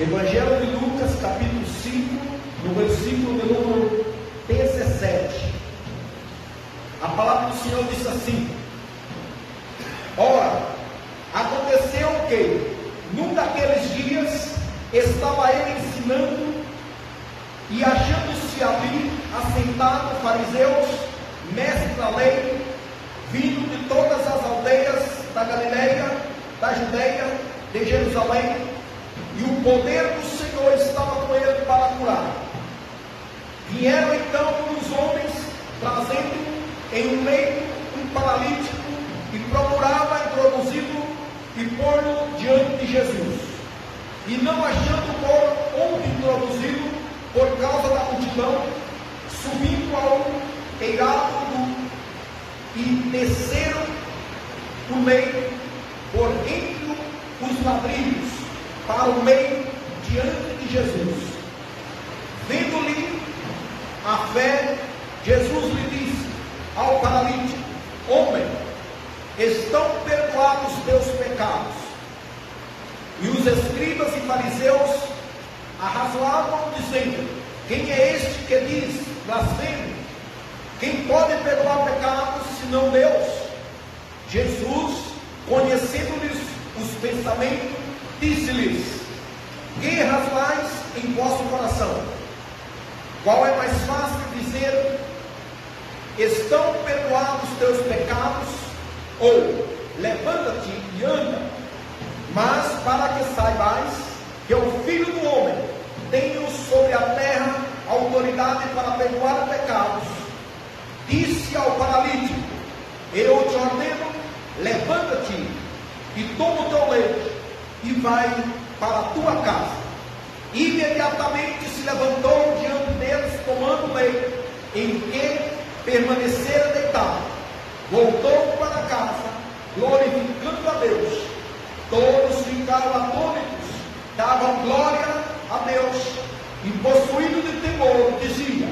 Evangelho de Lucas, capítulo 5, no versículo de número 17. A palavra do Senhor diz assim: Ora, aconteceu que, num daqueles dias, estava ele ensinando, e achando-se ali assentados fariseus, mestres da lei, vindo de todas as aldeias da Galileia, da Judeia, de Jerusalém, e o poder do Senhor estava com ele para curar. Vieram então os homens, trazendo em um leito um paralítico, e procurava introduzi-lo e pôr-lo diante de Jesus. E não achando por onde introduzi-lo, por causa da multidão, subindo ao eirado e desceram o leito por entre os ladrilhos para o meio diante de Jesus. Vendo-lhe a fé, Jesus lhe disse ao paralítico: Homem, estão perdoados os teus pecados. E os escribas e fariseus arrazoavam, dizendo: Quem é este que diz blasfêmia? Quem pode perdoar pecados senão Deus? Jesus, conhecendo-lhes os pensamentos, disse-lhes: Que razoais em vosso coração? Qual é mais fácil dizer: Estão perdoados os teus pecados? Ou levanta-te e anda? Mas para que saibais que o Filho do Homem tem sobre a terra autoridade para perdoar pecados, disse ao paralítico: Eu te ordeno, levanta-te e toma o teu leito e vai para a tua casa. Imediatamente se levantou diante deles, tomando o leito em que permanecera deitado. Voltou para casa, glorificando a Deus. Todos ficaram atônitos, davam glória a Deus, e possuído de temor, dizia: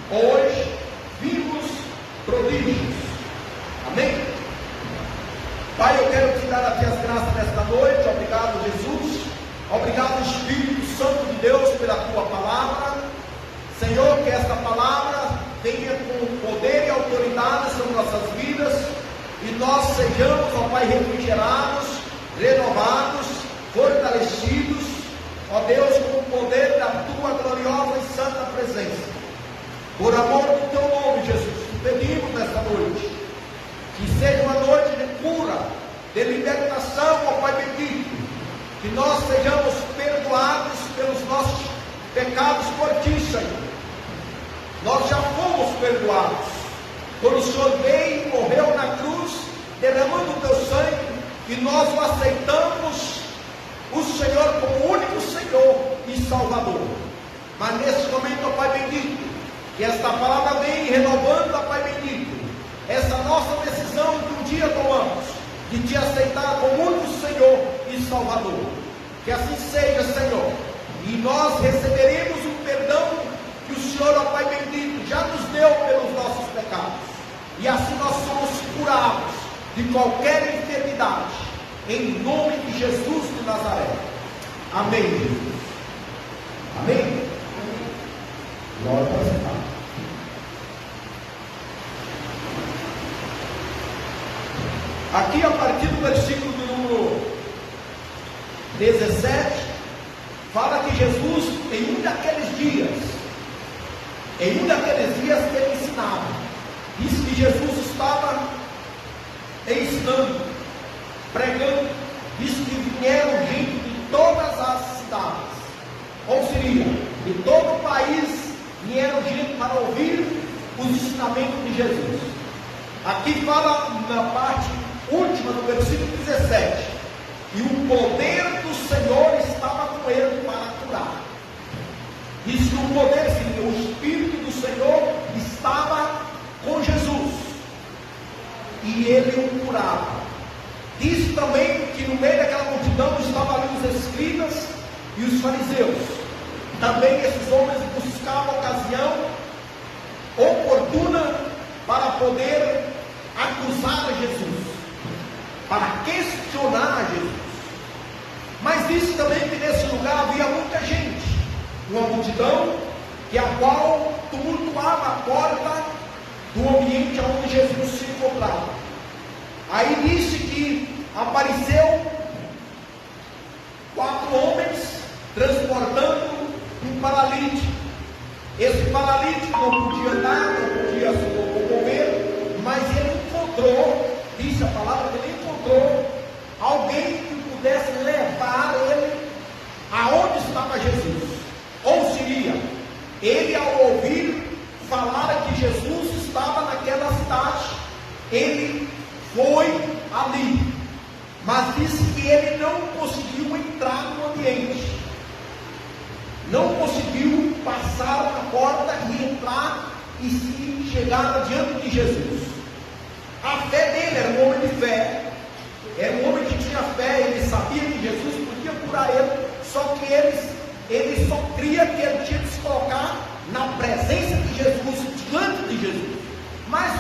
Hoje vimos prodígios. Amém? Pai, eu quero te dar aqui as graças nesta noite. Obrigado, Jesus. Obrigado, Espírito Santo de Deus, pela tua palavra. Senhor, que esta palavra venha com poder e autoridade sobre nossas vidas, e nós sejamos, ó Pai, refrigerados, renovados, fortalecidos, ó Deus, com o poder da tua gloriosa e santa presença. Por amor do teu nome, Jesus, te pedimos nesta noite que seja uma noite de cura, de libertação, ó Pai bendito, que nós sejamos perdoados pelos nossos pecados por ti, Senhor. Nós já fomos perdoados, quando o Senhor veio e morreu na cruz, derramando o teu sangue, e nós o aceitamos, o Senhor, como único Senhor e Salvador. Mas nesse momento, ó Pai bendito, que esta palavra vem renovando, ó Pai bendito, essa nossa decisão que um dia tomamos, de te aceitar como único Senhor e Salvador. Que assim seja, Senhor, e nós receberemos o perdão que o Senhor, ó Pai bendito, já nos deu pelos nossos pecados, e assim nós somos curados de qualquer enfermidade, em nome de Jesus de Nazaré. Amém, Jesus. Amém? Glória a Deus. Aqui, a partir do versículo do número 17, fala que Jesus, em um daqueles dias que ele ensinava, diz que Jesus estava ensinando, pregando, diz que vieram gente de todas as cidades, ou seria, de todo o país, vieram gente para ouvir os ensinamentos de Jesus. Aqui fala na parte última do versículo 17: E o poder do Senhor estava com ele para curar. Diz que o poder, o Espírito do Senhor estava com Jesus, e ele o curava. Diz também que no meio daquela multidão estavam ali os escribas e os fariseus. Também esses homens buscavam ocasião oportuna para poder acusar a Jesus, para questionar a Jesus. Mas disse também que nesse lugar havia muita uma multidão, que a qual tumultuava a porta do ambiente onde Jesus se encontrava. Aí disse que apareceu 4 homens transportando um paralítico. Esse paralítico não podia andar, não podia se locomover, mas ele encontrou, disse a palavra que ele encontrou alguém que pudesse levar ele aonde estava Jesus. Ou seria, ele ao ouvir falar que Jesus estava naquela cidade, ele foi ali, mas disse que ele não conseguiu entrar no ambiente, não conseguiu passar na porta e entrar e se chegar diante de Jesus. A fé dele era um homem de fé, era um homem que tinha fé, ele sabia que Jesus podia curar ele, só que ele só cria que ele tinha que se colocar na presença de Jesus, diante de Jesus. Mas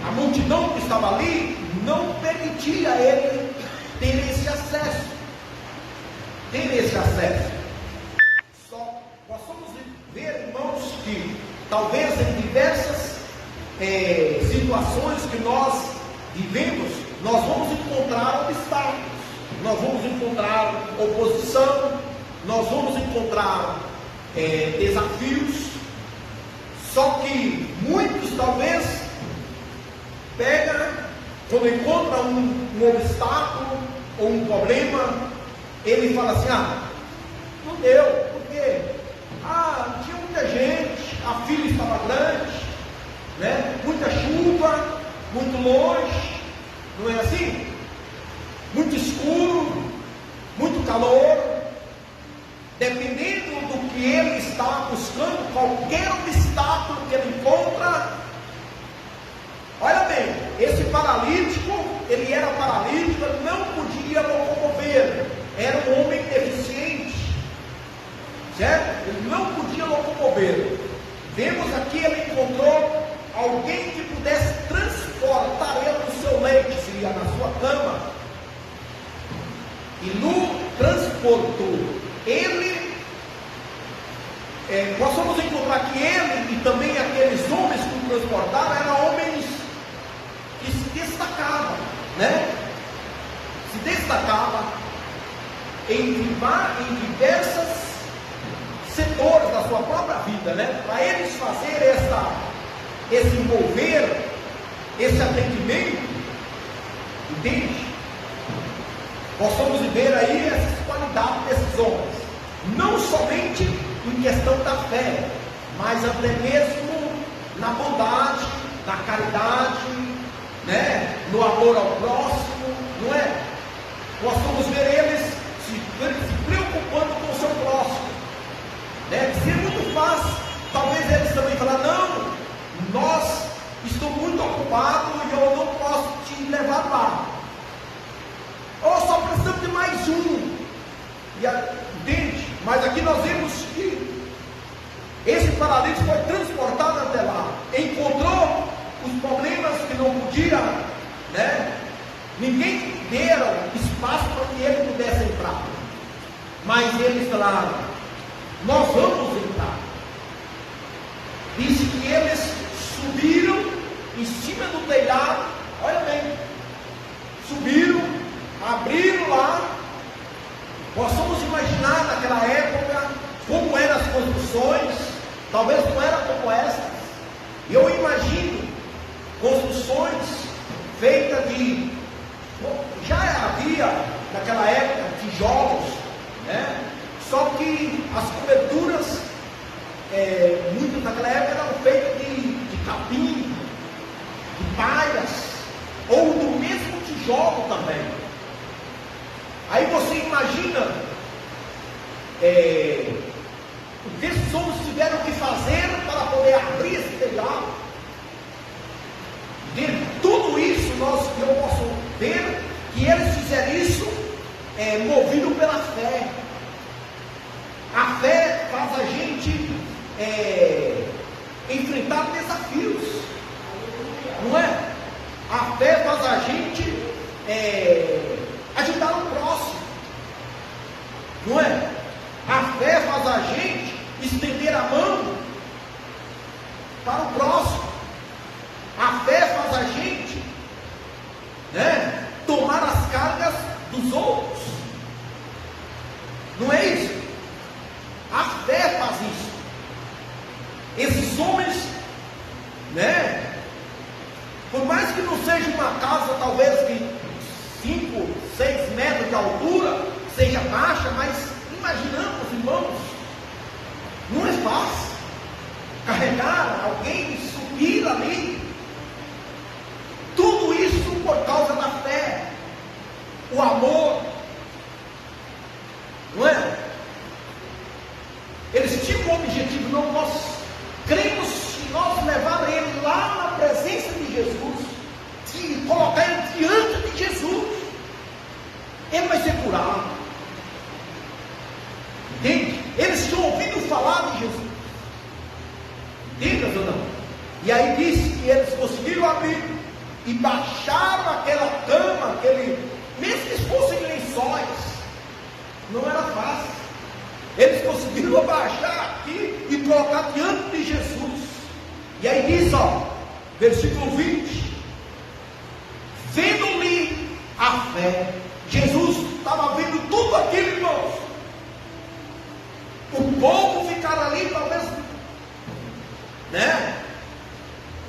a multidão que estava ali não permitia ele ter esse acesso. Só nós vamos ver, irmãos, que talvez em diversas situações que nós vivemos, nós vamos encontrar obstáculos, nós vamos encontrar oposição, nós vamos encontrar desafios. Só que muitos talvez quando encontra um obstáculo ou um problema, ele fala assim: não deu, por quê? Tinha muita gente, a fila estava grande, né? Muita chuva, muito longe, não é assim? Muito escuro, muito calor. Dependendo do que ele está buscando, qualquer obstáculo que ele encontra. Olha bem, esse paralítico, ele era paralítico, ele não podia locomover, era um homem deficiente, certo? Ele não podia locomover. Vemos aqui, ele encontrou alguém que pudesse transportar ele no seu leito, seria na sua cama, e no transportou. Nós vamos encontrar que ele e também aqueles homens que o transportaram eram homens que se destacavam, né? Se destacavam em diversos setores da sua própria vida, né? Para eles fazer esse envolver, esse atendimento, entende? Nós vamos ver aí essas qualidades desses homens, não somente em questão da fé, mas até mesmo na bondade, na caridade, né? No amor ao próximo, não é? Nós vamos ver eles se preocupando com o seu próximo, né? Seria muito fácil, talvez eles também falar: não, estou muito ocupado e eu não posso te levar lá, ou só precisamos de mais um, entende? Mas aqui nós vemos que esse paralítico foi transportado até lá, encontrou os problemas que não podia, né? Ninguém deram espaço para que ele pudesse entrar, mas eles falaram: nós vamos entrar. Disse que eles subiram em cima do telhado, olha bem, subiram, abriram lá. Nós vamos imaginar naquela época como eram as construções, talvez não era como essas. Eu imagino construções feitas de, já havia naquela época tijolos, né? Só que as coberturas, muitas naquela época eram feitas de capim, de palhas, ou do mesmo tijolo também. Aí você imagina o que esses homens tiveram que fazer para poder abrir esse telhado. De tudo isso eu posso ver que eles fizeram isso movido pela fé. A fé faz a gente enfrentar desafios, não é? A fé faz a gente ajudar o próximo, não é? A fé faz a gente estender a mão para o próximo. A fé faz a gente, né, tomar as cargas dos outros. Não é isso? A fé faz isso. Esses homens, né, por mais que não seja uma casa talvez de 5, 6 metros de altura, seja baixa, mas imaginamos, irmãos, não é fácil carregar alguém, subir ali. Tudo isso por causa da fé, o amor, não é? Eles tinham um objetivo, não, nós cremos que nós levar ele lá na presença de Jesus, e colocar ele diante de Jesus, ele vai ser curado. Entende? Eles tinham ouvido falar de Jesus. Entende ou não? E aí diz que eles conseguiram abrir e baixaram aquela cama, mesmo que fossem lençóis, não era fácil. Eles conseguiram abaixar aqui e colocar diante de Jesus. E aí diz, versículo 20: vendo-lhe a fé. Jesus estava vendo tudo aquilo, irmãos. O povo ficar ali, talvez, né?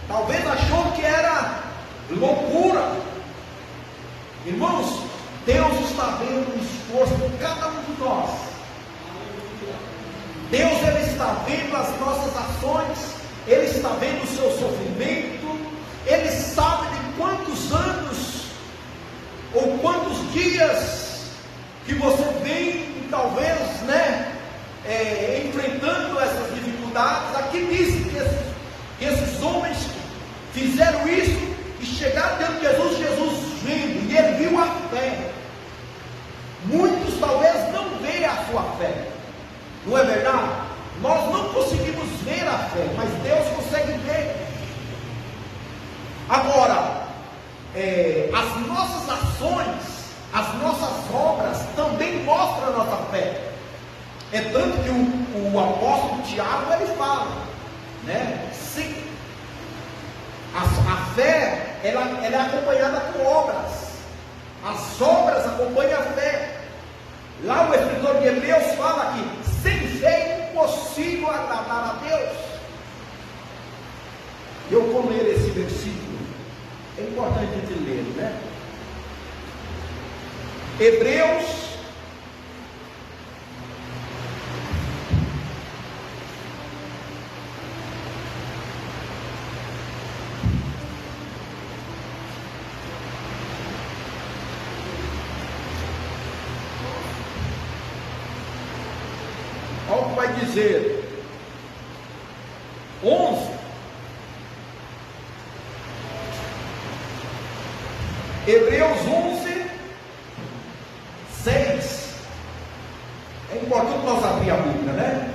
Talvez achou que era loucura. Irmãos, Deus está vendo o esforço de cada um de nós. Deus, Ele está vendo as nossas ações, Ele está vendo o seu sofrimento, Ele sabe de quantos anos ou quantos dias que você vem, talvez, né, enfrentando essas dificuldades. Aqui diz que esses homens fizeram isso e chegaram diante de Jesus, Jesus vendo, e ele viu a fé. Muitos talvez não veem a sua fé, não é verdade? Nós não conseguimos ver a fé, mas Deus consegue ver. Agora, as nossas ações, as nossas obras também mostram a nossa fé. É tanto que o apóstolo Tiago, ele fala, né? Sim, a fé, ela é acompanhada com obras. As obras acompanham a fé. Lá o escritor de Hebreus fala que sem fé é impossível agradar a Deus. Eu vou ler esse versículo, é importante a gente ler, né? Hebreus 11. Hebreus 11, 6. É importante nós abrir a Bíblia, né?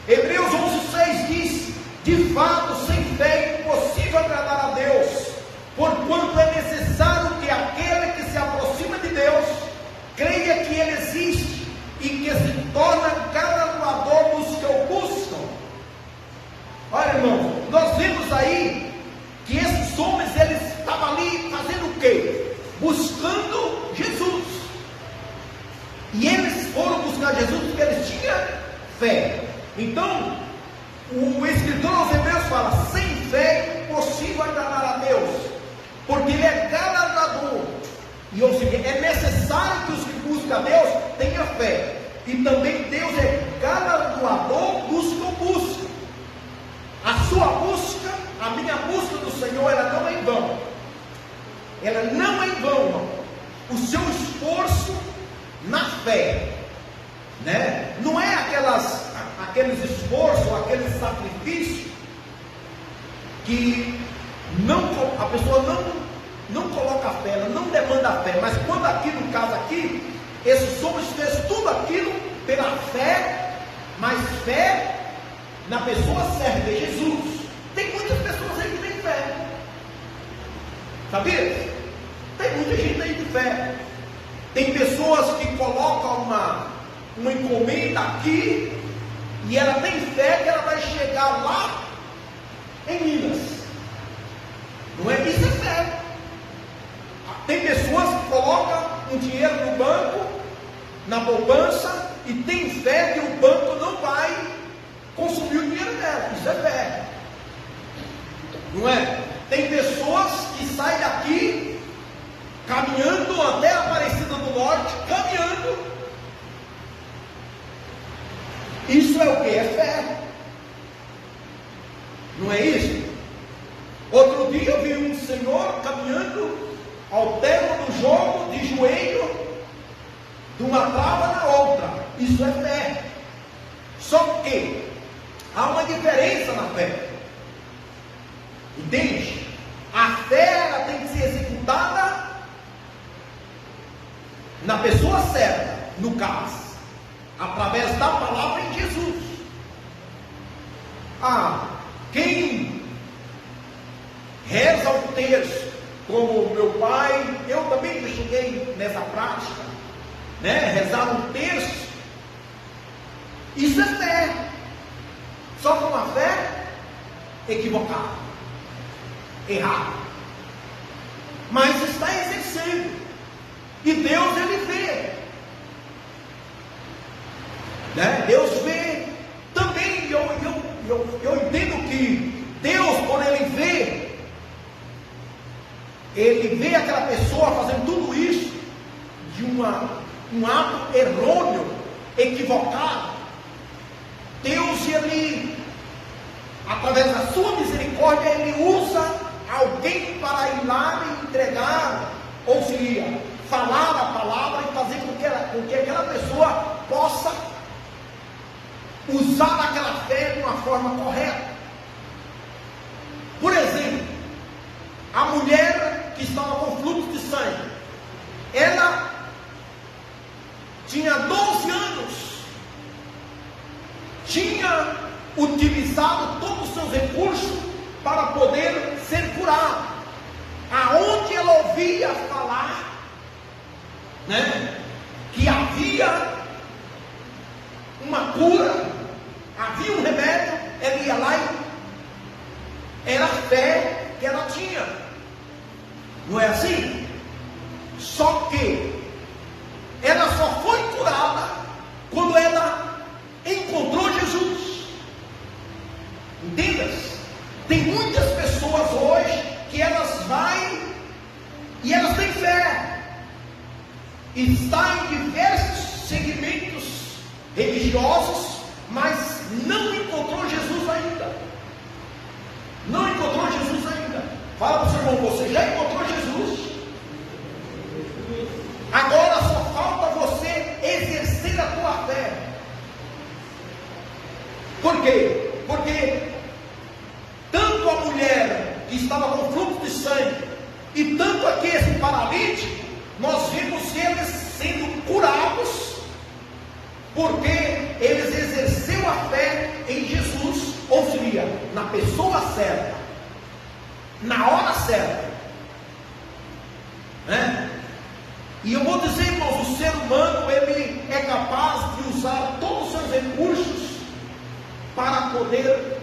Hebreus 11, 6 diz: de fato, sem fé é impossível agradar a Deus, porquanto é necessário que aquele que se aproxima de Deus creia que Ele existe e que se torna galardoador dos que o buscam. Olha, irmão, nós vemos aí que esses homens, eles estavam ali fazendo o quê? Buscando Jesus. E eles foram buscar Jesus porque eles tinham fé. Então, o escritor aos Hebreus fala: sem fé é impossível agradar a Deus, porque Ele é galardoador. E ou seja, é necessário que os que buscam a Deus tenham fé. E também Deus é galardoador dos que o buscam. A sua busca, a minha busca do Senhor, ela não é em vão. Ela não é em vão, irmão. O seu esforço na fé, né? Não é aqueles esforços, aquele sacrifício que a pessoa não coloca a fé, ela não demanda a fé. Mas quando aqui no caso aqui, esses homens fez tudo aquilo pela fé, mas fé na pessoa certa, é Jesus. Tem muitas pessoas aí que têm fé, sabia? Tem muita gente aí de fé. Tem pessoas que colocam uma encomenda aqui e ela tem fé que ela vai chegar lá em Minas. Não é que isso é fé. Tem pessoas que colocam um dinheiro no banco, na poupança, e tem fé que o banco não vai consumir o dinheiro dela. Isso é fé. Não é? Tem pessoas que saem daqui caminhando até a Aparecida do Norte, caminhando. Isso é o que? É fé. Não é isso? Outro dia eu vi um senhor caminhando ao termo do jogo, de joelho, de uma trava na outra. Isso é fé. Só que há uma diferença na fé. Entende? A fé ela tem que ser executada na pessoa certa, no caso, através da palavra em Jesus. Quem reza o terço, como meu pai, eu também cheguei nessa prática, né? Rezar um terço, isso é fé, só que uma fé equivocada, errada, mas está exercendo, e Deus ele vê, né? Deus vê também. Eu entendo que Deus, quando ele vê aquela pessoa fazendo tudo isso de um ato errôneo, equivocado. Deus, ele, através da sua misericórdia, ele usa alguém para ir lá e entregar, ou seria, falar a palavra e fazer com que aquela pessoa possa usar aquela fé de uma forma correta. Por exemplo, a mulher que estava com fluxo de sangue, ela tinha 12 anos, tinha utilizado todos os seus recursos para poder ser curada. Aonde ela ouvia falar, né, que havia uma cura, havia um remédio, ela ia lá e era a fé que ela tinha. Não é assim? Só que ela só foi curada quando ela encontrou Jesus. Entenda? Tem muitas pessoas hoje que elas vão e elas têm fé, está em diversos segmentos religiosos, mas não encontrou Jesus ainda. Não encontrou Jesus ainda. Fala para o seu irmão, você já encontrou Jesus? Agora só falta você exercer a tua fé. Por quê? Porque tanto a mulher que estava com fluxo de sangue e tanto aqui esse paralítico, nós vimos eles sendo curados, porque eles exerceram a fé em Jesus, ou seja, na pessoa certa, na hora certa, né? E eu vou dizer, irmãos, o ser humano ele é capaz de usar todos os seus recursos para poder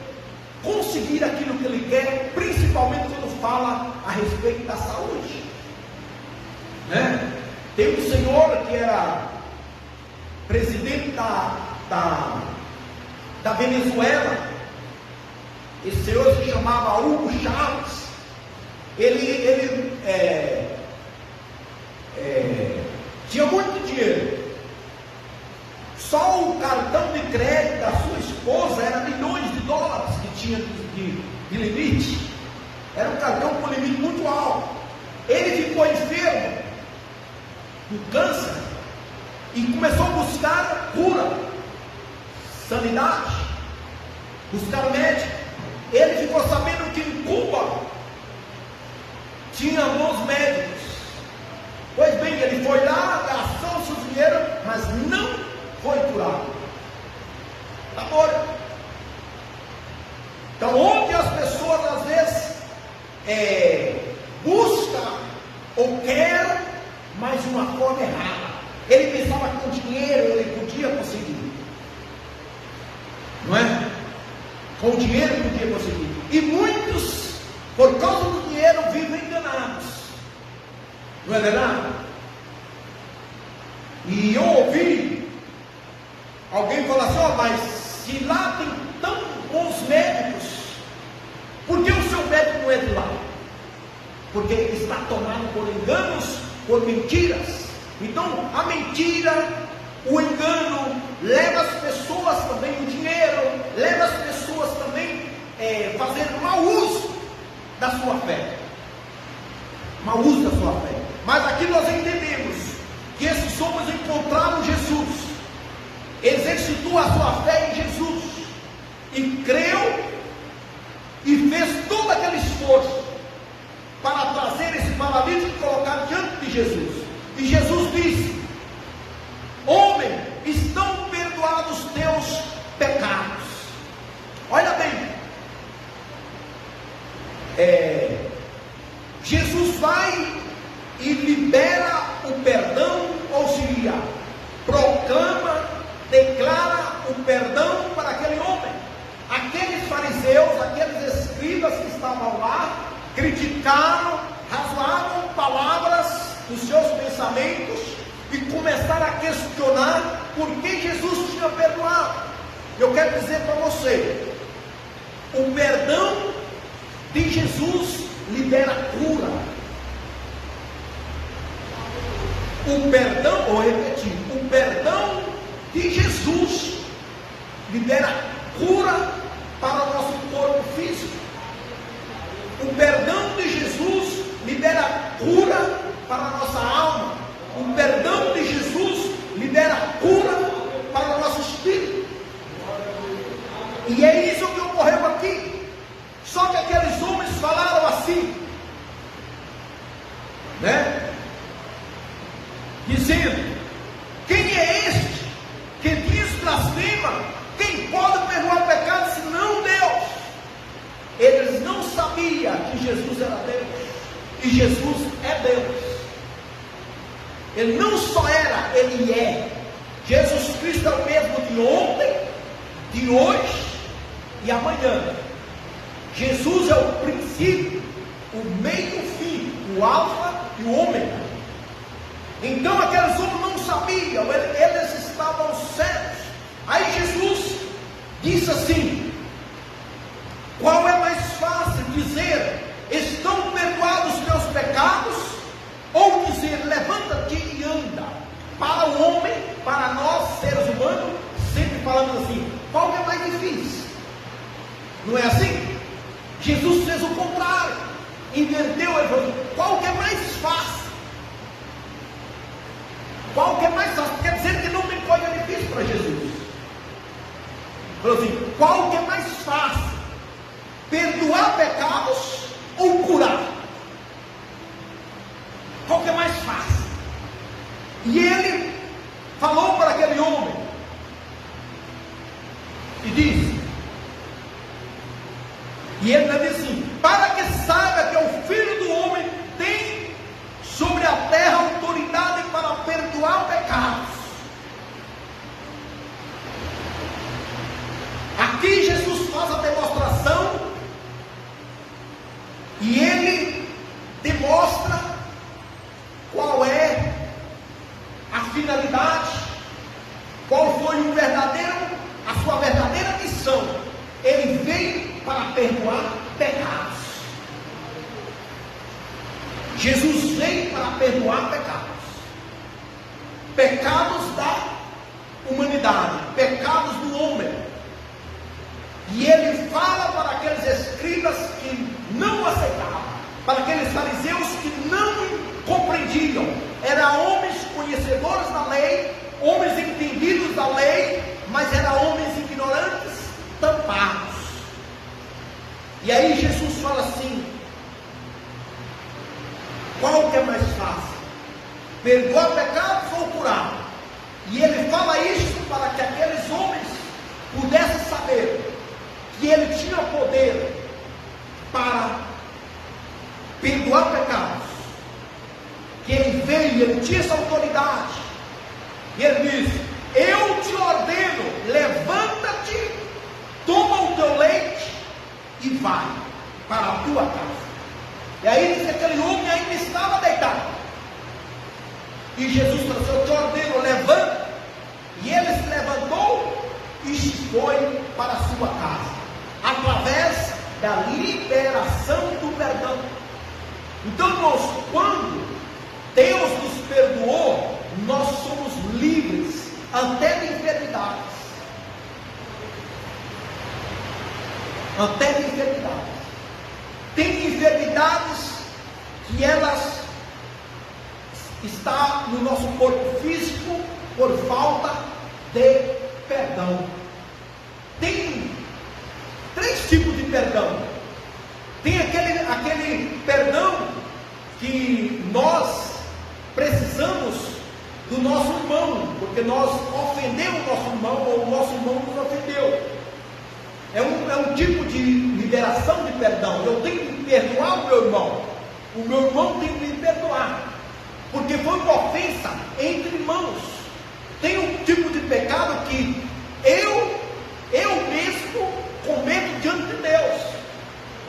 conseguir aquilo que ele quer, principalmente quando fala a respeito da saúde, né? Tem um senhor que era presidente da Venezuela. Esse senhor se chamava Hugo Chávez. Ele tinha muito dinheiro. Só o cartão de crédito da sua esposa era milhões de dólares que tinha de limite. Era um cartão com limite muito alto. Ele ficou enfermo com câncer e começou a buscar cura, sanidade, buscar médico. Ele ficou sabendo que em Cuba tinha bons médicos. Pois bem, ele foi lá, gastou o seu dinheiro, mas não foi curado. Está morto. Então, onde as pessoas às vezes buscam ou querem, mas de uma forma errada. Ele pensava que com dinheiro ele podia conseguir. não é? Com o dinheiro que podia conseguir. E muitos, por causa do dinheiro, vivem enganados. Não é verdade? E eu ouvi alguém falar assim: mas se lá tem tão bons médicos, por que o seu médico não é de lá? Porque ele está tomado por enganos, por mentiras. Então a mentira, o engano, leva as pessoas também, o dinheiro, leva as pessoas também a fazer mau uso da sua fé. Mau uso da sua fé. Mas aqui nós entendemos que esses homens encontraram Jesus, exercitou a sua fé em Jesus, e creu, e fez todo aquele esforço para trazer esse paralítico e colocar diante de Jesus. E Jesus disse: homem, estão perdoados teus pecados. Olha bem, Jesus vai e libera o perdão, ou seja, proclama, declara o perdão para aquele homem. Aqueles fariseus, aqueles escribas que estavam lá, criticaram, razoavam palavras dos seus pensamentos e começaram a questionar por que Jesus tinha perdoado. Eu quero dizer para você, o perdão de Jesus libera cura. O perdão, vou repetir, o perdão de Jesus libera cura para o nosso corpo físico. O perdão de Jesus libera cura para a nossa alma. O perdão de Jesus libera cura para o nosso espírito. E é isso que ocorreu aqui. Só que aqueles homens falaram assim, né? Dizendo: quem é este que diz blasfema? Quem pode perdoar o pecado senão Deus? Eles não sabiam que Jesus era Deus, e Jesus é Deus. Ele não só era, ele é. Jesus Cristo é o mesmo de ontem, de hoje e amanhã. Jesus é o princípio, o meio e o fim, o alfa e o ômega. Então aqueles homens não sabiam, eles estavam cegos. Aí Jesus disse assim: qual é mais fácil dizer, estão perdoados os teus pecados, ou dizer, levanta-te e anda? Para o homem, para nós seres humanos, sempre falamos assim, qual que é mais difícil? Não é assim? Jesus fez o contrário, inverteu, ele falou: qual que é mais fácil? Qual que é mais fácil? Quer dizer que não tem coisa difícil para Jesus. Falou assim: qual que é mais fácil? Perdoar pecados ou curar? Qual que é mais fácil? E ele falou para aquele homem e disse, e ele disse assim: para que saiba que o Filho do Homem tem sobre a terra autoridade para perdoar pecados. Aqui Jesus faz a demonstração, e ele demonstra qual é a finalidade, qual foi a sua verdadeira missão. Ele veio para perdoar pecados. Jesus veio para perdoar pecados. Pecados da humanidade, pecados do homem. E ele fala para aqueles escribas que não aceitavam, para aqueles fariseus que não compreendiam. Eram homens conhecedores da lei, homens entendidos da lei, mas eram homens ignorantes, tampados. E aí Jesus fala assim: qual que é mais fácil? Perdoar pecados ou curar? E ele fala isso para que aqueles homens pudessem saber que ele tinha poder para perdoar pecados, que ele veio, ele tinha essa autoridade. E ele diz: eu te ordeno, levanta-te se foi para a sua casa, através da liberação do perdão. Então, quando Deus nos perdoou, nós somos livres até de enfermidades. Até de enfermidades. Tem enfermidades que elas estão no nosso corpo físico por falta de perdão. Tem 3 tipos de perdão. Tem aquele perdão que nós precisamos do nosso irmão, porque nós ofendemos o nosso irmão, ou o nosso irmão nos ofendeu. É um tipo de liberação de perdão. Eu tenho que perdoar o meu irmão tem que me perdoar, porque foi uma ofensa entre irmãos. Tem um tipo de pecado que eu mesmo cometo diante de Deus,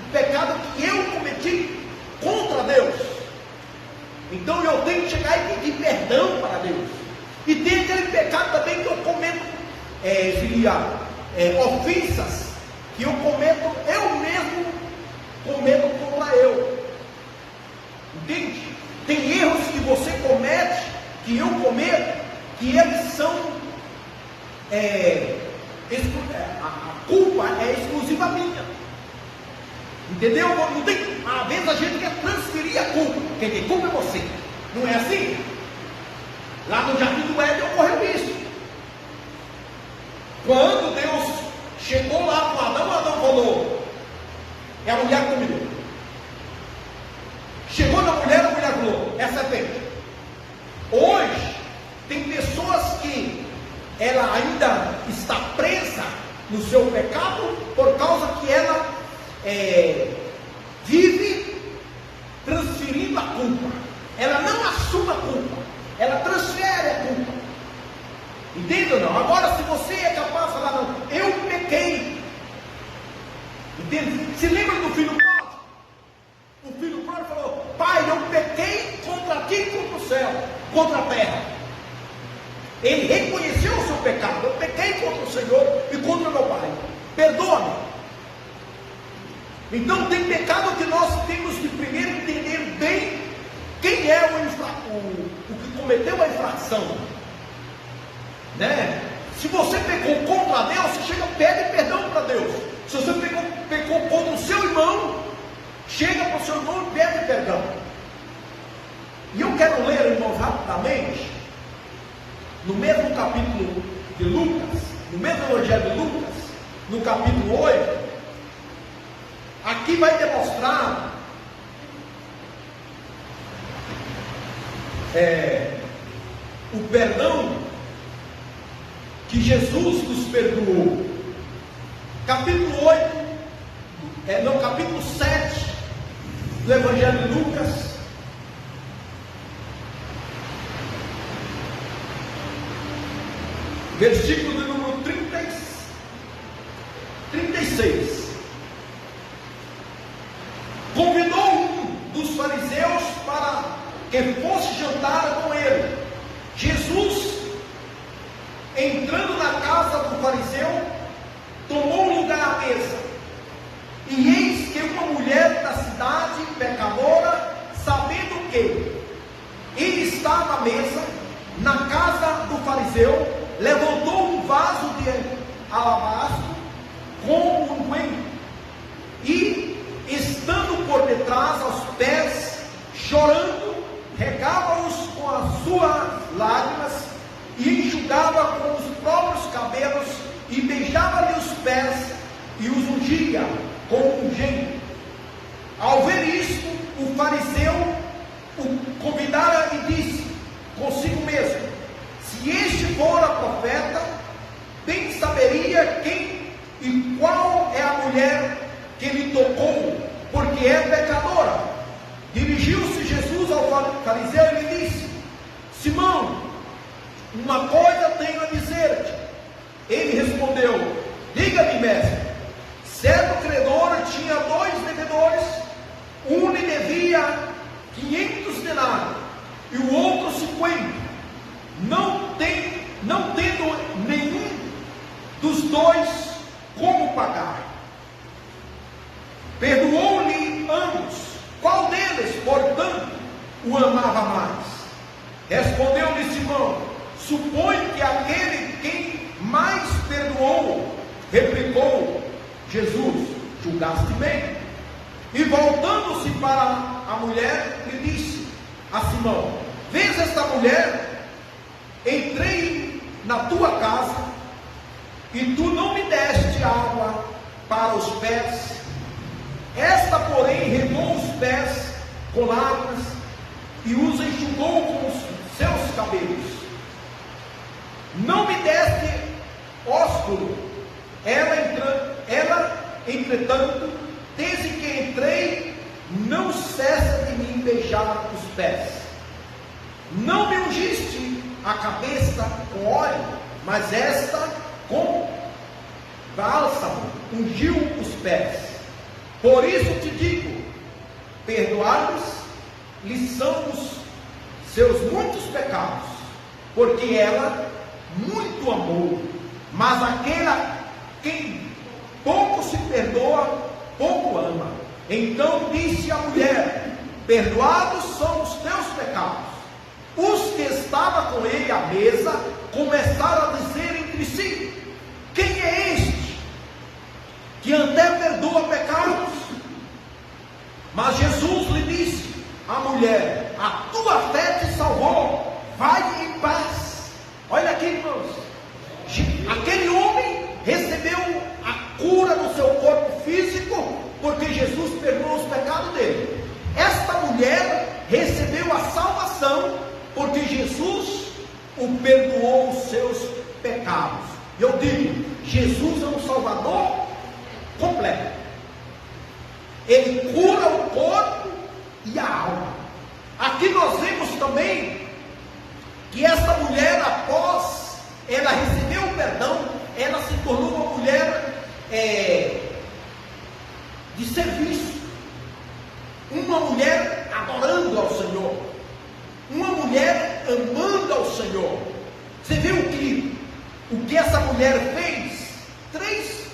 o pecado que eu cometi contra Deus. Então eu tenho que chegar e pedir perdão para Deus. E tem aquele pecado também que eu cometo, ofensas que eu mesmo cometo contra eu. Entende? Tem erros que você comete, que eu cometo, que eles são, a culpa é exclusiva minha. Entendeu? Não tem, às vezes a gente quer transferir a culpa. Quem tem culpa é você. Não é assim? Lá no Jardim do Éden ocorreu isso. Quando Deus chegou lá com Adão falou: é a mulher que comeu. Chegou na mulher, a mulher falou: é serpente. Hoje tem pessoas que ela ainda está presa no seu pecado por causa que ela vive transferindo a culpa. Ela não assume a culpa, ela transfere a culpa. Entende ou não? Agora, se você é capaz de falar: não, eu pequei. Entende? Se lembra do filho pródigo? O filho pródigo falou: pai, eu pequei contra ti e contra o céu, contra a terra. Ele reconheceu o seu pecado: eu pequei contra o Senhor e contra o meu pai, perdoa-me. Então tem pecado que nós temos que primeiro entender bem quem é o que cometeu a infração, né? Se você pecou contra Deus, você chega, pede perdão para Deus. Se você pecou contra o seu irmão, chega para o seu irmão e pede perdão. E eu quero ler, irmãos, rapidamente, no mesmo capítulo de Lucas, no mesmo Evangelho de Lucas, no capítulo 8, aqui vai demonstrar o perdão que Jesus nos perdoou. Capítulo 8, capítulo 7 do Evangelho de Lucas, versículo de número 36. Convidou um dos fariseus para que fosse jantar com ele. Jesus, entrando na casa do fariseu, tomou lugar à mesa. E eis que uma mulher da cidade, pecadora, sabendo que ele estava à mesa na casa do fariseu, levantou um vaso de alabastro com unguento e, estando por detrás aos pés, chorando, regava-os com as suas lágrimas e enxugava com os próprios cabelos e beijava-lhe os pés e os ungia com ungente. Ao ver isto, o fariseu o convidara e disse consigo mesmo: se este fora profeta, bem saberia quem e qual é a mulher que lhe tocou, porque é pecadora. Dirigiu-se Jesus ao fariseu e lhe disse: Simão, uma coisa tenho a dizer-te. Ele respondeu: diga-me, mestre. Certo credor tinha 2 devedores, um lhe devia 500 denários e o outro 50. Não tendo nenhum dos dois como pagar. Perdoou-lhe ambos. Qual deles, portanto, o amava mais? Respondeu-lhe Simão: supõe que aquele quem mais perdoou. Replicou Jesus: julgaste bem. E voltando-se para a mulher, lhe disse a Simão: vês esta mulher? Entrei na tua casa e tu não me deste água para os pés. Esta, porém, regou os pés com lágrimas e os enxugou com os seus cabelos. Não me deste ósculo. Ela, entretanto, desde que entrei, não cessa de me beijar os pés. Não me ungiste a cabeça com óleo, mas esta com bálsamo ungiu os pés. Por isso te digo: perdoados-lhe são os seus muitos pecados, porque ela muito amou. Mas aquela quem pouco se perdoa, pouco ama. Então disse a mulher: perdoados são os teus pecados. Os que estavam com ele à mesa começaram a dizer entre si: quem é este que até perdoa pecados? Mas Jesus lhe disse à mulher: a tua fé te salvou, vai em paz. Olha aqui, irmãos, aquele homem recebeu a cura no seu corpo físico, porque Jesus perdoou os pecados dele. Esta mulher recebeu a salvação, porque Jesus o perdoou os seus pecados. Eu digo, Jesus é um Salvador completo. Ele cura o corpo e a alma. Aqui nós vemos também que esta mulher, após ela receber o perdão, ela se tornou uma mulher de serviço, uma mulher adorando ao Senhor, uma mulher amando ao Senhor. Você viu o que essa mulher fez? 3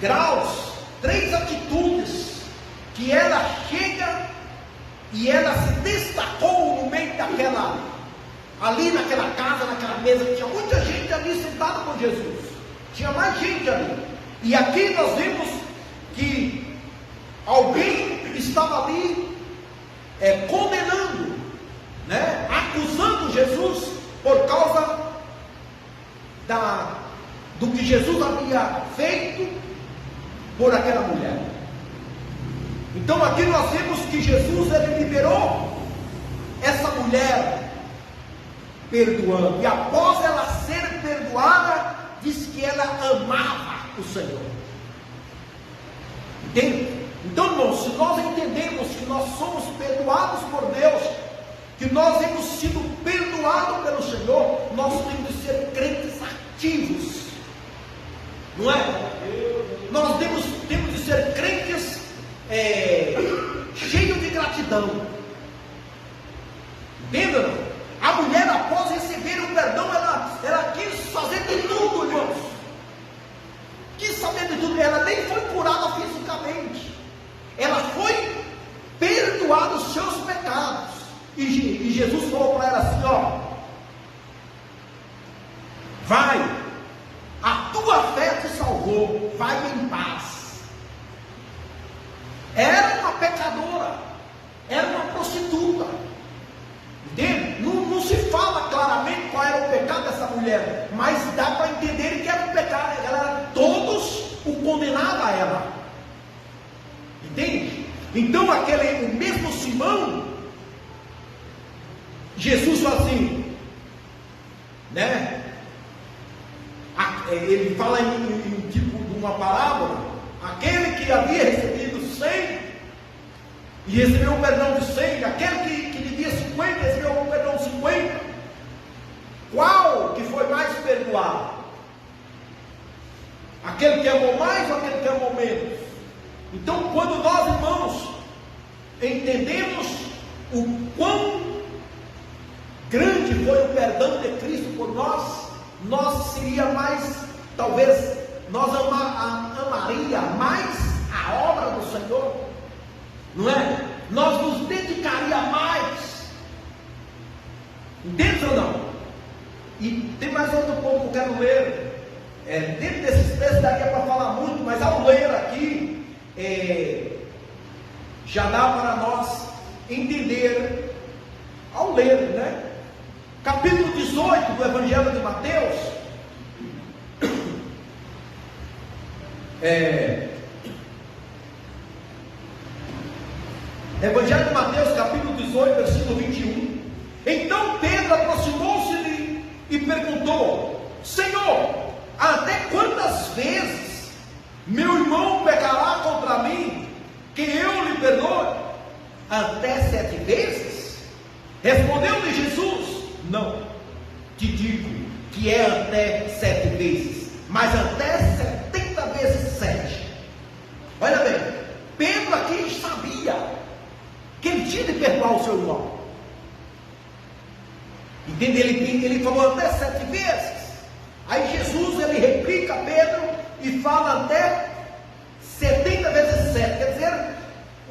graus, 3 atitudes, que ela chega e ela se destacou no meio ali naquela casa, naquela mesa, que tinha muita gente ali sentada com Jesus, tinha mais gente ali, e aqui nós vemos que alguém estava ali condenando, acusando Jesus por causa do que Jesus havia feito por aquela mulher. Então aqui nós vemos que Jesus, ele liberou essa mulher perdoando, e após ela ser perdoada, diz que ela amava o Senhor. Entende? Então, irmãos, se nós entendemos que nós somos perdoados por Deus, que nós temos sido perdoados pelo Senhor, nós temos de ser crentes ativos, não é? Nós temos de ser crentes cheios de gratidão. Entendam? A mulher, após receber o perdão, ela quis fazer de tudo, irmãos. Quis saber de tudo. Ela nem foi curada fisicamente. Ela foi perdoada os seus pecados. E Jesus falou para ela assim: ó, vai, a tua fé te salvou, vai em paz. Era uma pecadora, era uma prostituta. Entende? Não se fala claramente qual era o pecado dessa mulher, mas dá para entender que era um pecado. Todos o condenavam a ela. Entende? Então o mesmo Simão, Jesus falou assim, ele fala em tipo de uma parábola: aquele que havia recebido 100 e recebeu o perdão de 100, aquele que devia 50 recebeu o perdão de 50. Qual que foi mais perdoado? Aquele que amou mais ou aquele que amou menos? Então, quando nós, irmãos, entendemos o quão grande foi o perdão de Cristo por nós, nós seria mais talvez nós amaria mais a obra do Senhor, não é? Nós nos dedicaria mais. Entende ou não? E tem mais outro ponto que eu quero ler. Dentro desses textos daria para falar muito, mas ao ler aqui, já dá para nós entender, ao ler, né? Capítulo 18 do Evangelho de Mateus. Evangelho de Mateus, capítulo 18, versículo 21. Então Pedro aproximou-se-lhe e perguntou: Senhor, até quantas vezes meu irmão pecará contra mim, que eu lhe perdoe? Até 7 vezes? Respondeu-lhe Jesus: Não, te digo que é até 7 vezes, mas até 70 vezes 7. Olha bem, Pedro aqui sabia que ele tinha de perdoar o seu irmão. Entende? Ele falou até 7 vezes. Aí Jesus, ele replica Pedro e fala até 70 vezes 7. Quer dizer,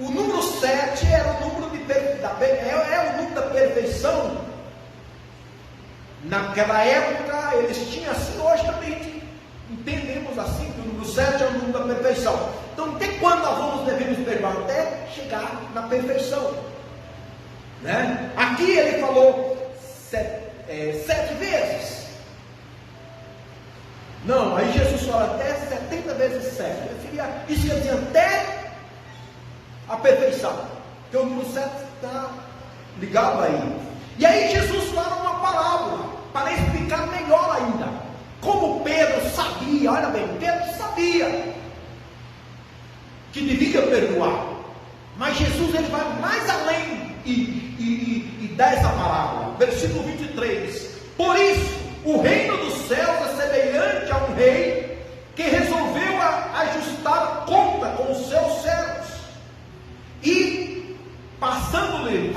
o número 7 era o número é o número da perfeição. Naquela época eles tinham assim, hoje também entendemos assim, que o número 7 é o número da perfeição. Então, até quando nós devemos perdoar? Até chegar na perfeição, né? Aqui ele falou 7 vezes. Não, aí Jesus fala até 70 vezes 7. Isso quer dizer até a perfeição, porque o número 7 está ligado aí. E aí Jesus fala uma parábola para explicar melhor ainda. Como Pedro sabia, olha bem, Pedro sabia que devia perdoar, mas Jesus ele vai mais além e dá essa parábola. Versículo 23: Por isso o reino dos céus é semelhante a um rei que resolveu ajustar conta com os seus servos, e passando-lhe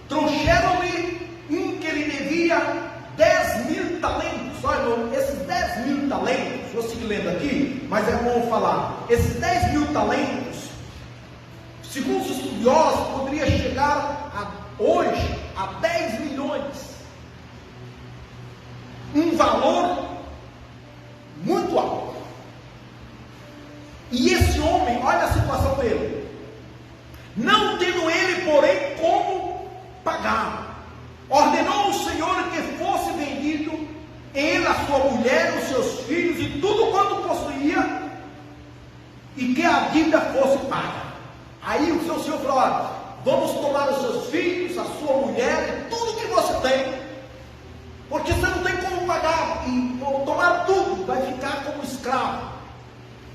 trouxeram-lhe um que lhe devia 10.000 talentos. Olha, irmão, esses 10.000 talentos, vou seguir lendo aqui, mas é bom falar. Esses 10.000 talentos, segundo os estudiosos, poderia chegar hoje a 10 milhões. Um valor muito alto. E esse homem, olha a situação dele. Não tendo ele, porém, como pagar, ordenou o Senhor que fosse vendido ele, a sua mulher, os seus filhos e tudo quanto possuía, e que a dívida fosse paga. Aí o seu Senhor falou: olha, vamos tomar os seus filhos, a sua mulher e tudo que você tem, porque você não tem como pagar, e tomar tudo, vai ficar como escravo.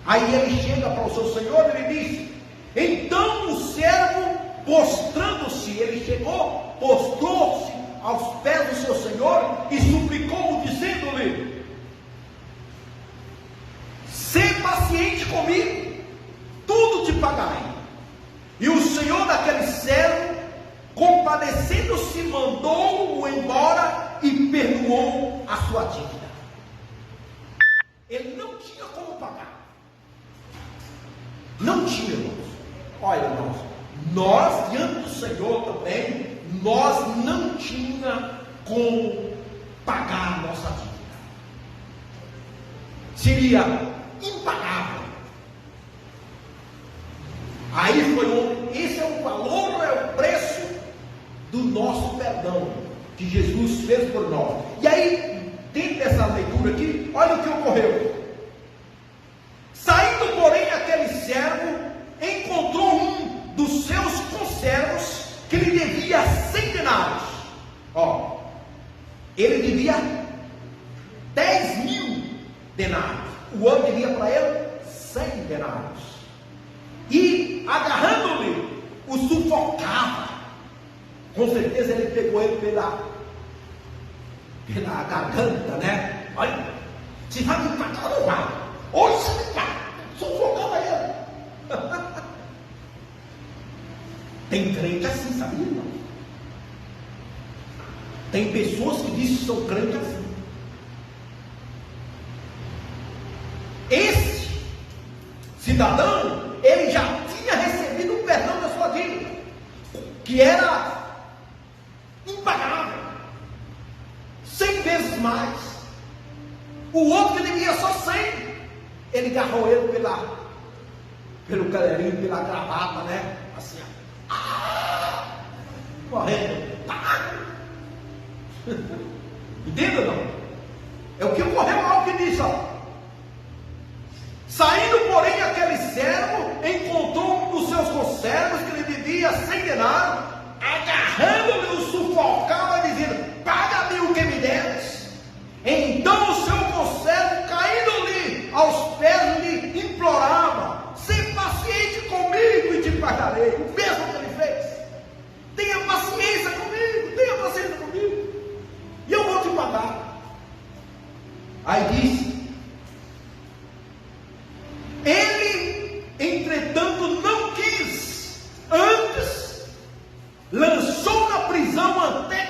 Aí ele chega para o seu Senhor e ele diz: então o servo, postrando-se, ele chegou, postrou-se aos pés do seu Senhor e suplicou, dizendo-lhe: sê paciente comigo, tudo te pagarei. E o Senhor daquele servo, compadecendo-se, mandou-o embora e perdoou a sua dívida. Ele não tinha como pagar. Não tinha, irmãos. Olha, irmãos, nós diante do Senhor também, nós não tinha como pagar a nossa dívida. Seria impagável. Aí esse é o valor, é o preço do nosso perdão que Jesus fez por nós. E aí, dentro dessa leitura aqui, olha o que ocorreu. Saindo, porém, aquele servo encontrou um dos seus conservos que lhe devia 100 denários. Ele devia 10.000 denários. O homem devia para ele 100 denários. E agarrando-lhe, o sufocava. Com certeza ele pegou ele pela garganta, né? Olha, se vai me matar, não vai. Hoje você me mata. Sufocava ele. Tem crente assim, sabia, irmão? Tem pessoas que dizem que são crentes assim. cidadão, ele já tinha recebido o perdão da sua dívida, que era impagável, 100 vezes mais. O outro que devia só 100, ele agarrou ele pelo caleirinho, pela gravata, né? Assim, correndo. Entenda ou não? É o que ocorreu lá, o que diz, ó. Saindo, porém, aquele servo encontrou um dos seus conservos que lhe devia 100 denários, agarrando-lhe, o sufocava, dizendo: paga-me o que me deves. Então o seu conservo, caindo-lhe aos pés, lhe implorava: seja paciente comigo e te pagarei. O mesmo que ele fez. Tenha paciência comigo, e eu vou te pagar. Aí disse: ele, entretanto, não quis, antes lançou na prisão até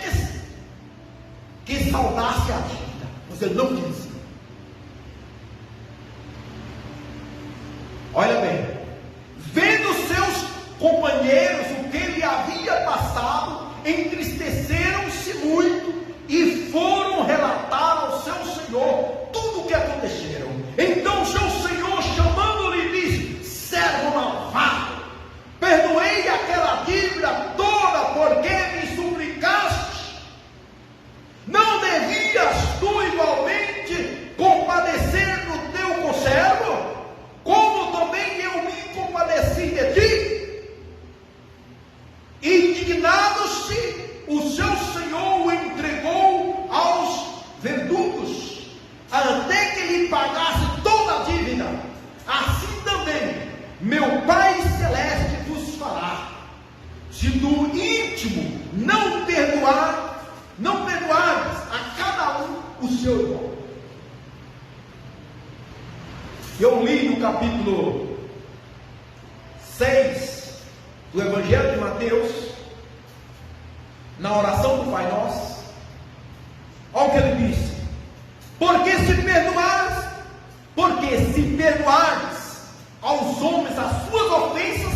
que saudasse a dívida. Mas ele não quis. Olha bem, vendo seus companheiros o que lhe havia passado, entristeceram-se muito e foram relatar ao seu senhor tudo o que aconteceram. Então seu senhor, chamando-lhe, disse: servo malvado, perdoei aquela dívida toda porque me suplicaste. Não devias tu igualmente compadecer do teu conservo, como também eu me compadeci de ti? Indignado-se, o seu senhor o entregou aos verdugos, até que lhe pagasse toda a dívida. Assim também meu Pai Celeste vos fará, se do íntimo não perdoares a cada um o seu irmão. Eu li no capítulo 6 do Evangelho de Mateus, na oração do Pai Nosso, olha o que ele disse: porque se perdoares aos homens as suas ofensas,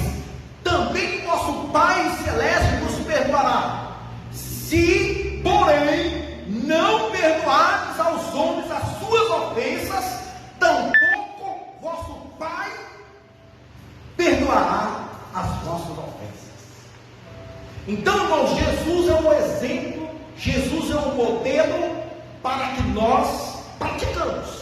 também vosso Pai Celeste vos perdoará. Se, porém, não perdoares aos homens as suas ofensas, tampouco vosso Pai perdoará as vossas ofensas. Então, irmãos, Jesus é um exemplo, Jesus é um modelo para que nós praticamos.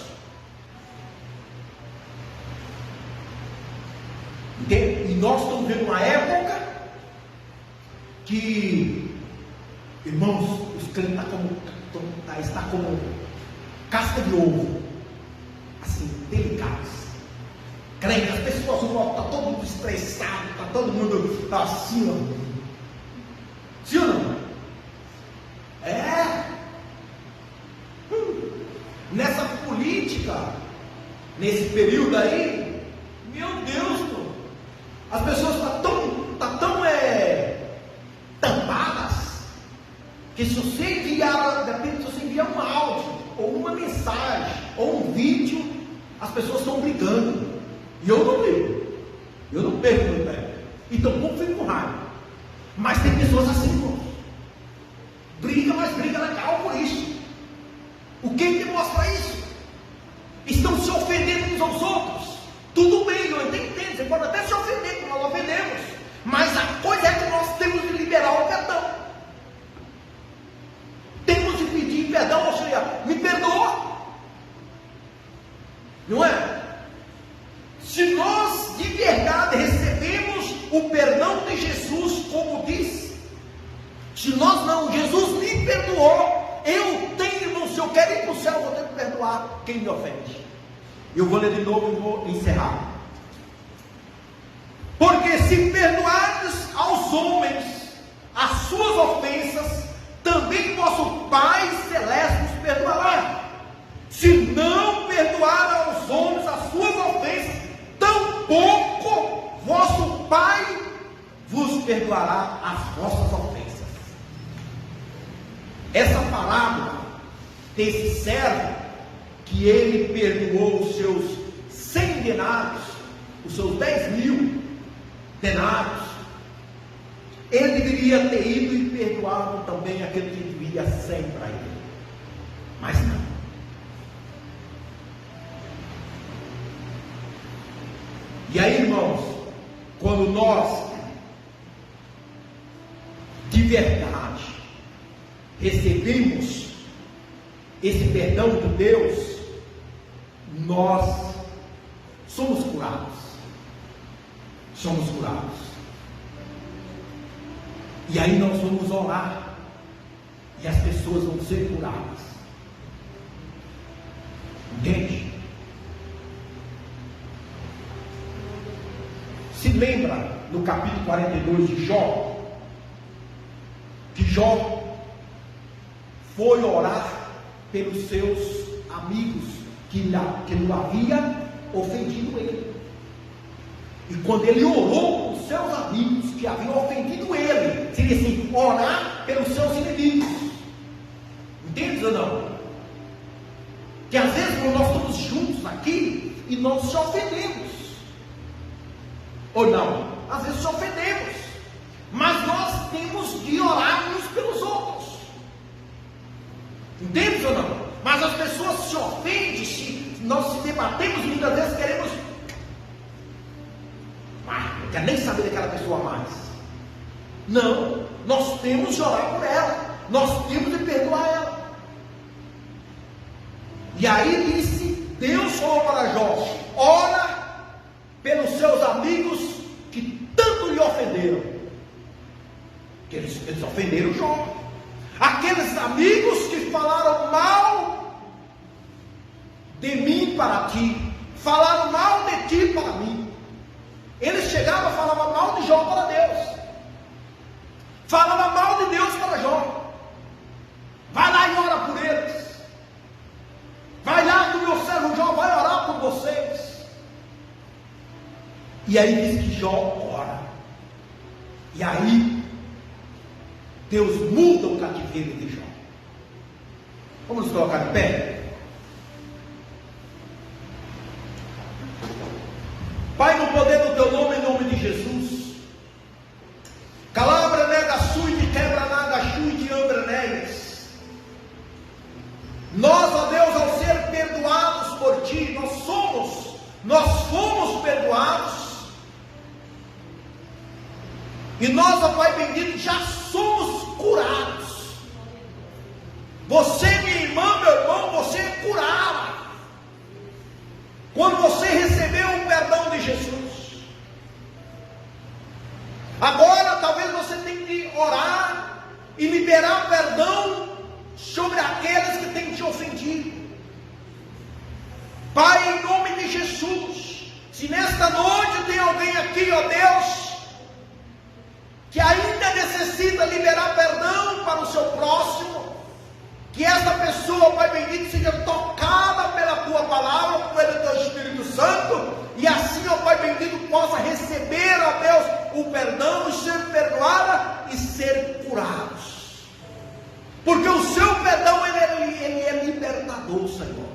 E nós estamos vendo uma época que, irmãos, os crentes estão como casca de ovo, assim, delicados. Crente, as pessoas estão todo mundo estressado, está todo mundo assim, ó. Sim ou não? Nessa política, nesse período aí, meu Deus, pô, as pessoas estão tão tampadas, que se você enviar, depende, se você enviar um áudio, ou uma mensagem, ou um vídeo, as pessoas estão brigando. E eu não ligo, eu não perco meu pé, então pouco fico com raiva. Mas tem pessoas assim, irmãos, briga, mas briga legal por isso. O que demonstra isso? Estão se ofendendo uns aos outros. Tudo bem, eu entendo, você pode até se ofender, como nós ofendemos, mas a coisa é que nós temos de liberar o perdão. Temos de pedir perdão, ou seja, me perdoa. Não é? Se nós de verdade recebemos o perdão de Jesus, como diz, se nós não, Jesus me perdoou, eu tenho, irmão, se eu quero ir para o céu, eu vou ter que perdoar quem me ofende. Eu vou ler de novo e vou encerrar. Porque se perdoardes aos homens as suas ofensas, também vosso Pai Celeste os perdoará. Se não perdoar aos homens as suas ofensas, tampouco vosso Pai vos perdoará as vossas ofensas. Essa parábola desse servo, que ele perdoou os seus 100 denários, os seus 10.000 denários, ele deveria ter ido e perdoado também aquele que devia 100 para ele. Mas não. E aí, irmãos, quando nós de verdade recebemos esse perdão de Deus, nós somos curados. Somos curados. E aí nós vamos orar, e as pessoas vão ser curadas. Entende? Se lembra no capítulo 42 de Jó, que Jó foi orar pelos seus amigos que não havia ofendido ele. E quando ele orou pelos seus amigos que haviam ofendido ele, seria assim, orar pelos seus inimigos. Entende ou não? Que às vezes nós estamos juntos aqui e nós se ofendemos. Ou não? Às vezes se ofendemos. Mas nós temos de orar uns pelos outros. Entende ou não? Mas as pessoas se ofendem, se nós se debatemos, muitas vezes queremos. Não quero nem saber daquela pessoa mais. Não, nós temos de orar por ela, nós temos de perdoar ela. E aí disse, Deus falou para Jó: ora pelos seus amigos que tanto lhe ofenderam. Que eles ofenderam Jó. Aqueles amigos que falaram mal de mim para ti, falaram mal de ti para mim. Eles chegavam e falavam mal de Jó para Deus, falavam mal de Deus para Jó. Vai lá e ora por eles. Vai lá que o meu servo Jó vai orar por vocês. E aí diz que Jó ora. E aí Deus muda o cativeiro de Jó. Vamos nos colocar de pé. Pai, no poder do teu nome, em nome de Jesus. Calabra nega sui de quebra naga chui de ambrenéias. Nós, ó Deus, ao ser perdoados por ti, nós fomos perdoados. E nós, ó Pai bendito, já somos curados. Você, minha irmã, meu irmão, você é curado quando você recebeu o perdão de Jesus. Agora talvez você tenha que orar e liberar perdão sobre aqueles que têm te ofendido. Pai, em nome de Jesus, se nesta noite tem alguém aqui, ó Deus, que ainda necessita liberar perdão para o seu próximo, que essa pessoa, Pai bendito, seja tocada pela tua palavra, pelo teu Espírito Santo, e assim, ó Pai bendito, possa receber, ó Deus, o perdão e ser perdoada e ser curados. Porque o seu perdão, ele é libertador, Senhor.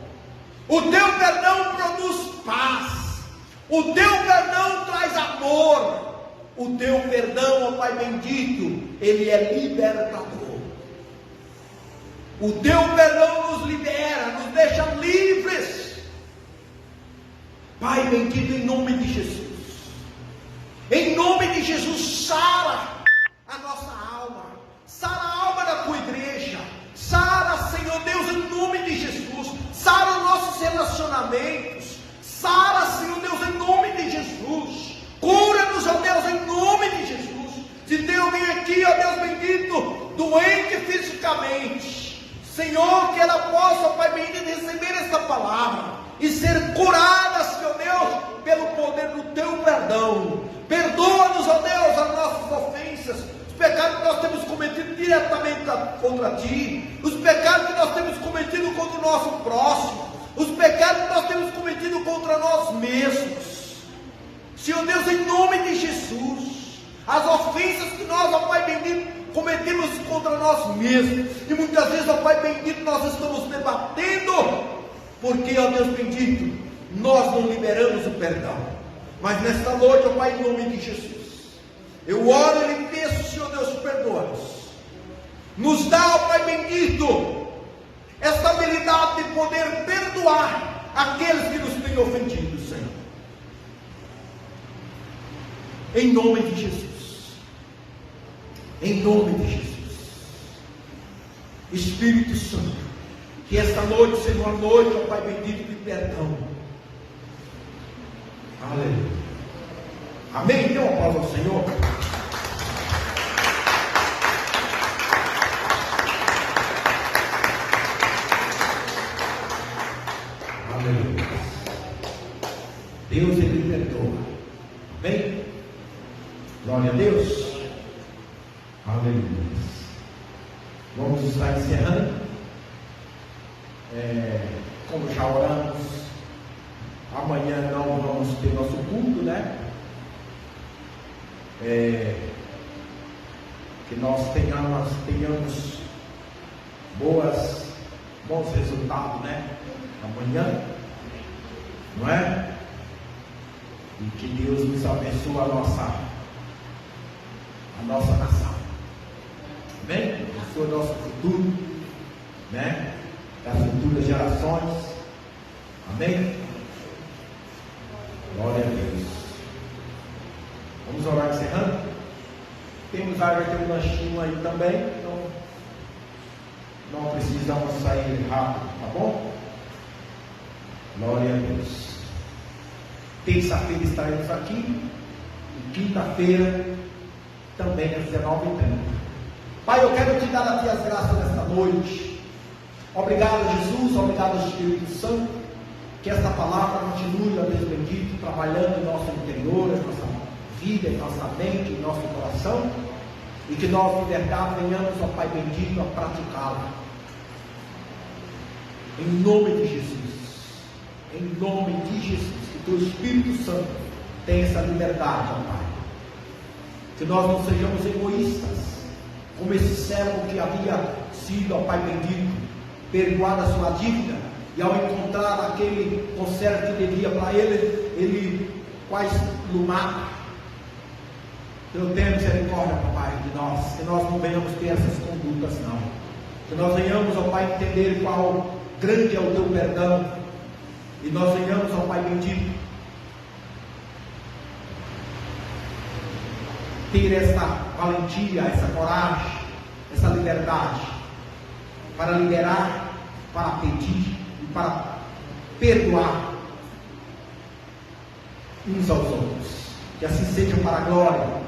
O teu perdão produz paz. O teu perdão traz amor. O teu perdão, ó Pai bendito, ele é libertador. O teu perdão nos libera, nos deixa livres. Pai bendito, em nome de Jesus. Em nome de Jesus, sara a nossa alma. Sara a alma da tua igreja. Sara, Senhor Deus, em nome de Jesus. Sara os nossos relacionamentos. Sara, Senhor Deus, em nome de Jesus. Cura-nos, ó Deus, em nome de Jesus. Se tem alguém aqui, ó Deus bendito, doente fisicamente, Senhor, que ela possa, Pai bendito, receber esta palavra e ser curada, Senhor Deus, pelo poder do teu perdão. Perdoa-nos, ó Deus, as nossas ofensas, os pecados que nós temos cometido diretamente contra ti, os pecados que nós temos cometido contra o nosso próximo, os pecados que nós temos cometido contra nós mesmos. Senhor Deus, em nome de Jesus, as ofensas que nós, ó Pai bendito, cometemos contra nós mesmos, e muitas vezes, ó Pai bendito, nós estamos debatendo, porque, ó Deus bendito, nós não liberamos o perdão, Mas nesta noite, ó Pai, em nome de Jesus, eu oro e lhe peço, Senhor Deus, perdoa-nos. Nos dá, ó Pai bendito, essa habilidade de poder perdoar aqueles que nos têm ofendido, Senhor. Em nome de Jesus. Em nome de Jesus. Espírito Santo, que esta noite seja uma noite, ó Pai bendito, de perdão. Aleluia. Amém? Dê uma pausa ao Senhor. Aleluia. Deus, Ele perdoa. Amém? Glória a Deus. Aleluia. Vamos estar encerrando. Como já oramos, amanhã não vamos ter nosso culto, né? Que nós tenhamos bons resultados, né? Amanhã, não é? E que Deus nos abençoe a nossa nação. Amém? Abençoe o nosso futuro, né? Das futuras gerações. Amém? Glória a Deus. Vamos orar encerrando. Vai ter um lanchinho aí também, então não precisamos sair rápido, tá bom? Glória a Deus. Terça-feira estaremos aqui, e quinta-feira também às 19h30. Pai, eu quero te dar a ti as graças nesta noite. Obrigado, Jesus, obrigado, Espírito Santo, que esta palavra continue, ó Deus bendito, trabalhando em nosso interior, em nossa vida, em nossa mente, em nosso coração, e que nós, de verdade, venhamos, ó Pai bendito, a praticá-la. Em nome de Jesus, em nome de Jesus, que teu Espírito Santo tenha essa liberdade, ó Pai. Que nós não sejamos egoístas, como esse servo que havia sido, ó Pai bendito, perdoado a sua dívida, e ao encontrar aquele conservo que devia para ele quase lumar. Eu tenho misericórdia, Pai, de nós, que nós não venhamos ter essas condutas, não. Que nós venhamos, ó Pai, entender qual grande é o teu perdão, e nós venhamos, ó Pai bendito, ter essa valentia, essa coragem, essa liberdade, para liberar, para pedir e para perdoar uns aos outros. Que assim seja para a glória,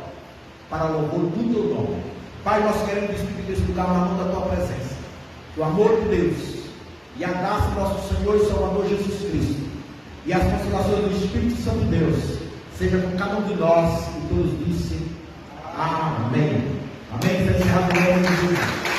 para o louvor do teu nome. Pai, nós queremos despedir desse lugar na mão da tua presença. Que o amor de Deus e a graça do nosso Senhor e Salvador Jesus Cristo e as consolações do Espírito Santo de Deus seja com cada um de nós, e todos dizem amém. Amém. Seja em nome de Jesus.